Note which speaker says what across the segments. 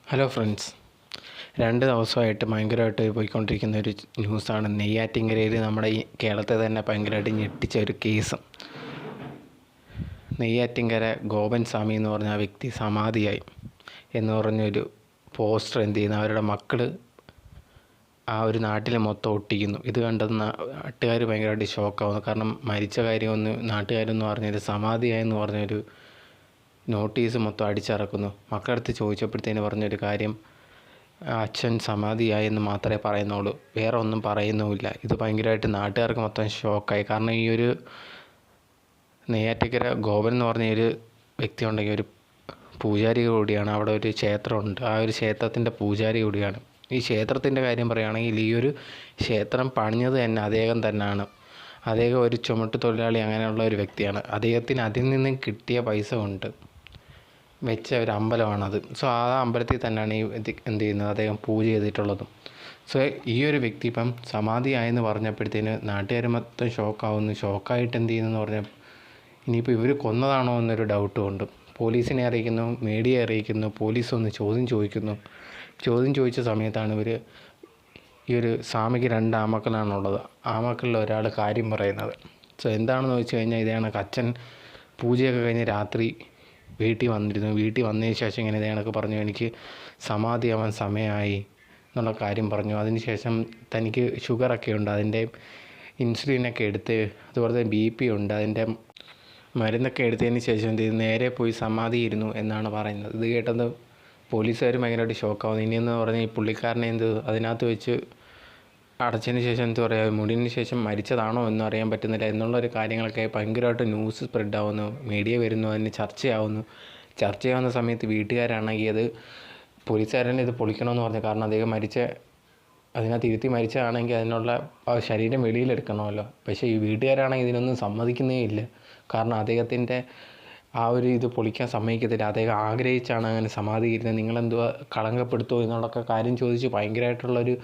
Speaker 1: Hello friends, 2 ദിവസമായിട്ട് ഭയങ്കരമായിട്ട് പോയിക്കൊണ്ടിരിക്കുന്ന ഒരു ന്യൂസാണ് നെയ്യാറ്റിൻകരയിൽ നമ്മുടെ ഈ കേരളത്തെ തന്നെ ഭയങ്കരമായിട്ട് ഞെട്ടിച്ച ഒരു കേസ്. നെയ്യാറ്റിൻകര ഗോപൻ സ്വാമി എന്ന് പറഞ്ഞ ആ വ്യക്തി സമാധിയായി എന്ന് പറഞ്ഞൊരു പോസ്റ്റർ അവരുടെ മക്കൾ ആ ഒരു നാട്ടിൽ മൊത്തം ഒട്ടിക്കുന്നു. ഇത് കണ്ടത് നാട്ടുകാർ ഭയങ്കരമായിട്ട് ഷോക്കാവുന്നു. കാരണം മരിച്ച കാര്യമൊന്നും നാട്ടുകാരൊന്നും അറിഞ്ഞില്ല, സമാധിയായെന്ന് പറഞ്ഞൊരു നോട്ടീസ് മൊത്തം അടിച്ചിറക്കുന്നു. മക്കളടുത്ത് ചോദിച്ചപ്പോഴത്തേന് പറഞ്ഞൊരു കാര്യം, അച്ഛൻ സമാധിയായെന്ന് മാത്രമേ പറയുന്നുള്ളൂ, വേറെ ഒന്നും പറയുന്നുമില്ല. ഇത് ഭയങ്കരമായിട്ട് നാട്ടുകാർക്ക് മൊത്തം ഷോക്കായി. കാരണം ഈ ഒരു നെയ്യാറ്റിൻകര ഗോപൻ എന്ന് പറഞ്ഞ ഒരു വ്യക്തി ഉണ്ടെങ്കിൽ ഒരു പൂജാരി കൂടിയാണ്. അവിടെ ഒരു ക്ഷേത്രമുണ്ട്, ആ ഒരു ക്ഷേത്രത്തിൻ്റെ പൂജാരി കൂടിയാണ്. ഈ ക്ഷേത്രത്തിൻ്റെ കാര്യം പറയുകയാണെങ്കിൽ ഈ ഒരു ക്ഷേത്രം പണിഞ്ഞത് തന്നെ അദ്ദേഹം തന്നെയാണ്. അദ്ദേഹം ഒരു ചുമട്ട് തൊഴിലാളി അങ്ങനെയുള്ള ഒരു വ്യക്തിയാണ്. അദ്ദേഹത്തിന് അതിൽ നിന്നും കിട്ടിയ പൈസ കൊണ്ട് വെച്ച ഒരു അമ്പലമാണത്. സോ ആ അമ്പലത്തിൽ തന്നെയാണ് ഈ അദ്ദേഹം പൂജ ചെയ്തിട്ടുള്ളതും. സോ ഈ ഒരു വ്യക്തി ഇപ്പം സമാധിയായെന്ന് പറഞ്ഞപ്പോഴത്തേന് നാട്ടുകാർ മൊത്തം ഷോക്കായിട്ട് എന്ന് പറഞ്ഞാൽ ഇനിയിപ്പോൾ ഇവർ കൊന്നതാണോ എന്നൊരു ഡൗട്ടും ഉണ്ട്. പോലീസിനെ അറിയിക്കുന്നു, മീഡിയയെ അറിയിക്കുന്നു, പോലീസ് ഒന്ന് ചോദ്യം ചോദിച്ച സമയത്താണ് ഈ ഒരു സ്വാമിക്ക് 2 ആമക്കളാണുള്ളത്. ആമക്കളിൽ ഒരാൾ കാര്യം പറയുന്നത്. സോ എന്താണെന്ന് വെച്ച് കഴിഞ്ഞാൽ ഇതാണ്, അച്ഛൻ പൂജയൊക്കെ കഴിഞ്ഞ് രാത്രി വീട്ടിൽ വന്നതിന് ശേഷം ഇങ്ങനെ ഇതേണൊക്കെ പറഞ്ഞു, എനിക്ക് സമാധിയാവാൻ സമയമായി എന്നുള്ള കാര്യം പറഞ്ഞു. അതിനുശേഷം തനിക്ക് ഷുഗറൊക്കെ ഉണ്ട്, അതിൻ്റെ ഇൻസുലിനൊക്കെ എടുത്ത്, അതുപോലെ തന്നെ BP ഉണ്ട്, അതിൻ്റെ മരുന്നൊക്കെ എടുത്തതിന് ശേഷം നേരെ പോയി സമാധിയിരുന്നു എന്നാണ് പറയുന്നത്. ഇത് കേട്ടത് പോലീസുകാർ ഭയങ്കരമായിട്ട് ഷോക്കാവുന്നു. ഇനിയെന്ന് പറഞ്ഞാൽ ഈ പുള്ളിക്കാരനെ അതിനകത്ത് വെച്ച് അടച്ചതിന് ശേഷം മുടിന് ശേഷം മരിച്ചതാണോ എന്നും അറിയാൻ പറ്റുന്നില്ല എന്നുള്ളൊരു കാര്യങ്ങളൊക്കെ ഭയങ്കരമായിട്ട് ന്യൂസ് സ്പ്രെഡാവുന്നു, മീഡിയ വരുന്നു, അതിന് ചർച്ചയാവുന്ന സമയത്ത് വീട്ടുകാരാണെങ്കിൽ അത് പോലീസുകാരനെ ഇത് പൊളിക്കണമെന്ന് പറഞ്ഞു. കാരണം അദ്ദേഹം അതിനകത്ത് ഇരുത്തി മരിച്ചതാണെങ്കിൽ അതിനുള്ള ശരീരം വെളിയിലെടുക്കണമല്ലോ. പക്ഷേ ഈ വീട്ടുകാരാണെങ്കിൽ ഇതിനൊന്നും സമ്മതിക്കുന്നേ ഇല്ല. കാരണം അദ്ദേഹത്തിൻ്റെ ആ ഒരു ഇത് പൊളിക്കാൻ സമ്മതിക്കത്തില്ല. അദ്ദേഹം ആഗ്രഹിച്ചാണ് അങ്ങനെ സമാധി ഇരുന്നത്, നിങ്ങളെന്തുവാ കളങ്കപ്പെടുത്തുമോ എന്നുള്ളൊക്കെ കാര്യം ചോദിച്ച് ഭയങ്കരമായിട്ടുള്ളൊരു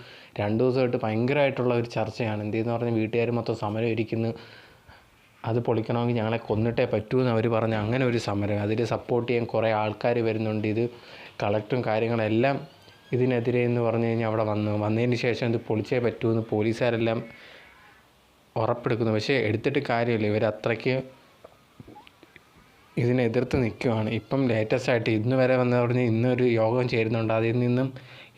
Speaker 1: 2 ദിവസമായിട്ട് ഭയങ്കരമായിട്ടുള്ള ഒരു ചർച്ചയാണ്. എന്തെന്ന് പറഞ്ഞാൽ വീട്ടുകാർ മൊത്തം സമരം ഇരിക്കുന്നു, അത് പൊളിക്കണമെങ്കിൽ ഞങ്ങളെ കൊന്നിട്ടേ പറ്റൂ എന്ന് അവർ പറഞ്ഞ് അങ്ങനെ ഒരു സമരം. അതിൽ സപ്പോർട്ട് ചെയ്യാൻ കുറേ ആൾക്കാർ വരുന്നുണ്ട്. ഇത് കളക്ടറും കാര്യങ്ങളെല്ലാം ഇതിനെതിരെ എന്ന് പറഞ്ഞു കഴിഞ്ഞാൽ അവിടെ വന്നതിന് ശേഷം ഇത് പൊളിച്ചേ പറ്റൂ എന്ന് പോലീസുകാരെല്ലാം ഉറപ്പെടുക്കുന്നു. പക്ഷേ എടുത്തിട്ട് കാര്യമില്ല, ഇവരത്രയ്ക്ക് ഇതിനെ എതിർത്ത് നിൽക്കുകയാണ്. ഇപ്പം ലേറ്റസ്റ്റായിട്ട് ഇന്ന് വരെ പറഞ്ഞ് ഇന്നൊരു യോഗം ചേരുന്നുണ്ട്. അതിൽ നിന്നും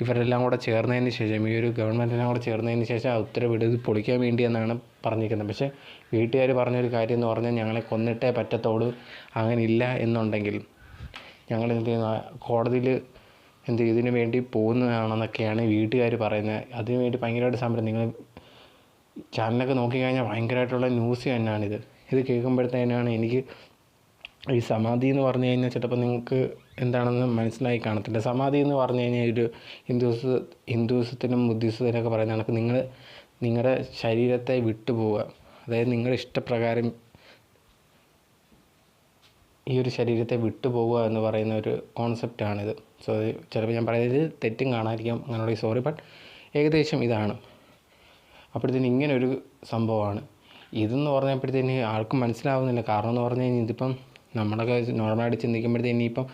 Speaker 1: ഇവരെല്ലാം കൂടെ ചേർന്നതിന് ശേഷം, ഈ ഒരു ഗവൺമെൻറ്റെല്ലാം കൂടെ ചേർന്നതിന് ശേഷം ഉത്തരവിട് ഇത് പൊളിക്കാൻ വേണ്ടിയെന്നാണ് പറഞ്ഞിരിക്കുന്നത്. പക്ഷേ വീട്ടുകാർ പറഞ്ഞൊരു കാര്യം എന്ന് പറഞ്ഞാൽ ഞങ്ങളെ കൊന്നിട്ടേ പറ്റത്തുള്ളൂ, അങ്ങനെ ഇല്ല എന്നുണ്ടെങ്കിൽ ഞങ്ങൾ കോടതിയിൽ ഇതിനു വേണ്ടി പോകുന്നതാണെന്നൊക്കെയാണ് വീട്ടുകാർ പറയുന്നത്. അതിനു വേണ്ടി ഭയങ്കരമായിട്ട് സമരം. നിങ്ങൾ ചാനലൊക്കെ നോക്കിക്കഴിഞ്ഞാൽ ഭയങ്കരമായിട്ടുള്ള ന്യൂസ് തന്നെയാണിത്. ഇത് കേൾക്കുമ്പോഴത്തേനാണ് എനിക്ക് ഈ സമാധി എന്ന് പറഞ്ഞു കഴിഞ്ഞാൽ ചിലപ്പോൾ നിങ്ങൾക്ക് എന്താണെന്ന് മനസ്സിലായി കാണത്തില്ല. സമാധി എന്ന് പറഞ്ഞു കഴിഞ്ഞാൽ ഒരു ഹിന്ദുസത്തിനും ബുദ്ധിസത്തിനൊക്കെ പറയുന്ന കണക്ക് നിങ്ങളുടെ ശരീരത്തെ വിട്ടുപോവുക, അതായത് നിങ്ങളുടെ ഇഷ്ടപ്രകാരം ഈ ഒരു ശരീരത്തെ വിട്ടുപോവുക എന്ന് പറയുന്ന ഒരു കോൺസെപ്റ്റാണിത്. സോ ചിലപ്പോൾ ഞാൻ പറയുന്നത് തെറ്റും കാണാതിരിക്കാം, അങ്ങനെയുള്ള സോറി, ബട്ട് ഏകദേശം ഇതാണ്. അപ്പോഴത്തേന് ഇങ്ങനൊരു സംഭവമാണ് ഇതെന്ന് പറഞ്ഞപ്പോഴത്തേന് ആർക്കും മനസ്സിലാവുന്നില്ല. കാരണം എന്ന് പറഞ്ഞു കഴിഞ്ഞാൽ ഇതിപ്പം നമ്മളൊക്കെ നോർമലായിട്ട് ചിന്തിക്കുമ്പോഴത്തേന് ഇനിയിപ്പം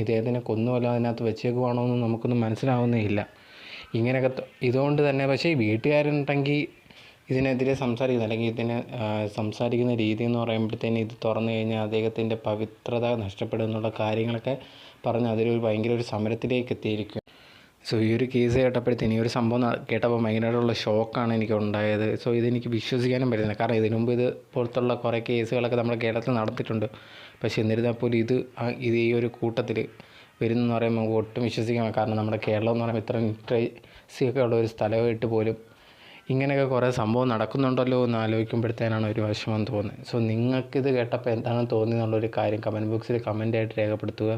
Speaker 1: ഇദ്ദേഹത്തിനെ കൊന്നുമല്ലോ അതിനകത്ത് വെച്ചേക്കുവാണോ എന്ന് നമുക്കൊന്നും മനസ്സിലാവുന്നേ ഇല്ല. ഇങ്ങനെയൊക്കെ ഇതുകൊണ്ട് തന്നെ. പക്ഷേ ഈ വീട്ടുകാരുണ്ടെങ്കിൽ ഇതിനെതിരെ സംസാരിക്കുന്നത്, അല്ലെങ്കിൽ സംസാരിക്കുന്ന രീതി എന്ന് പറയുമ്പോഴത്തേന് ഇത് തുറന്നു കഴിഞ്ഞാൽ അദ്ദേഹത്തിൻ്റെ പവിത്രത നഷ്ടപ്പെടും എന്നുള്ള കാര്യങ്ങളൊക്കെ പറഞ്ഞ് അതിലൊരു ഭയങ്കര ഒരു സമരത്തിലേക്ക് എത്തിയിരിക്കും. സോ ഈ ഒരു കേസ് കേട്ടപ്പോഴത്തേന്, ഈ ഒരു സംഭവം കേട്ടപ്പോൾ ഭയങ്കരമായിട്ടുള്ള ഷോക്കാണ് എനിക്ക് ഉണ്ടായത്. സോ ഇതെനിക്ക് വിശ്വസിക്കാനും പറ്റുന്നില്ല. കാരണം ഇതിനു മുമ്പ് ഇത് പോലത്തുള്ള കുറേ കേസുകളൊക്കെ നമ്മുടെ കേരളത്തിൽ നടത്തിയിട്ടുണ്ട്. പക്ഷേ എന്നിരുന്നാൽ പോലും ഇത് ഈ ഒരു കൂട്ടത്തിൽ വരുന്നെന്ന് പറയുമ്പോൾ നമുക്ക് ഒട്ടും വിശ്വസിക്കാൻ. കാരണം നമ്മുടെ കേരളം എന്ന് പറയുമ്പോൾ ഇത്ര ലിറ്ററസിയൊക്കെ ഉള്ള ഒരു സ്ഥലമായിട്ട് പോലും ഇങ്ങനെയൊക്കെ കുറേ സംഭവം നടക്കുന്നുണ്ടല്ലോ എന്ന് ആലോചിക്കുമ്പോഴത്തേനാണ് ഒരു വിഷമം തോന്നുന്നത്. സോ നിങ്ങൾക്കിത് കേട്ടപ്പോൾ എന്താണ് തോന്നിയെന്നുള്ളൊരു കാര്യം കമൻറ്റ് ബോക്സിൽ കമൻറ്റായിട്ട് രേഖപ്പെടുത്തുക.